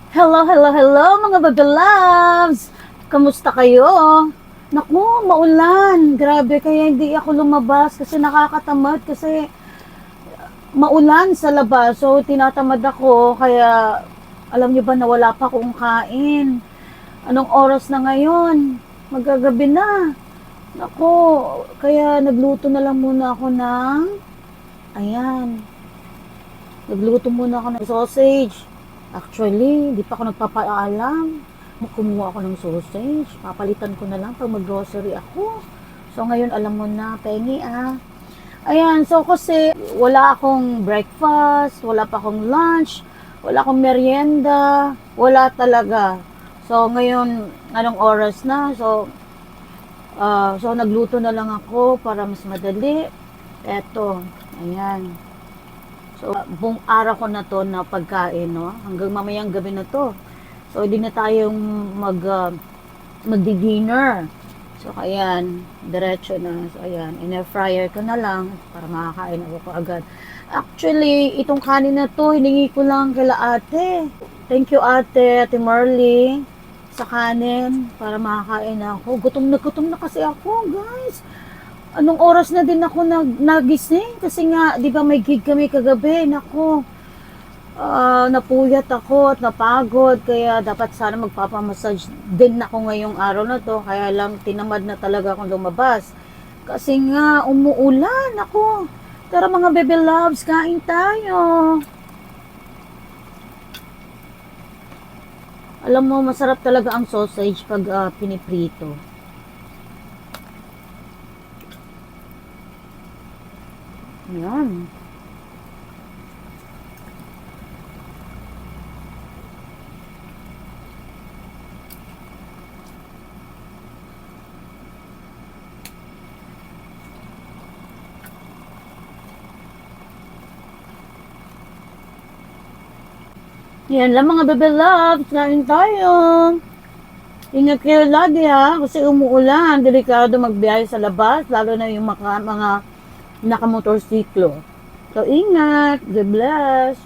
Hello, hello, hello mga baby loves! Kamusta kayo? Naku, maulan. Grabe, kaya hindi ako lumabas kasi nakakatamad kasi maulan sa labas. So, tinatamad ako kaya alam niyo ba na wala pa akong kain. Anong oras na ngayon? Magagabi na. Naku, kaya nagluto na lang muna ako ng, ayan, nagluto muna ako ng sausage. Actually, di pa ako nagpapaalam. Kumuha ako ng sausage. Papalitan ko na lang pag mag-grocery ako. So, ngayon alam mo na, pengi ah. Ayan, so kasi wala akong breakfast, wala pa akong lunch, wala akong merienda, wala talaga. So, ngayon, anong oras na? So nagluto na lang ako para mas madali. Eto, ayan. So, buong araw ko na to na pagkain, no? Hanggang mamayang gabi na to. So, hindi na tayong magdi-dinner. So, ayan, diretso na. So, ayan, in-air fryer ko na lang para makakain ako kaagad. Actually, itong kanin na to, hiningi ko lang kila ate. Thank you ate, ate Marley, sa kanin para makakain ako. Gutom na kasi ako, guys. Anong oras na din ako nagising kasi nga 'di ba may gig kami kagabi. Nako, napuyat ako at napagod kaya dapat sana magpapamassage din ako ngayong araw na to, kaya lang tinamad na talaga akong lumabas kasi nga umuulan. Ako, tara mga baby loves, kain tayo. Alam mo, masarap talaga ang sausage pag piniprito. Yan. Yan lang mga baby loves, kain tayo. Ingat kayo lagi ha, kasi umuulan, delikado magbiyahe sa labas, lalo na yung mga nakamotorsiklo. So ingat, God bless.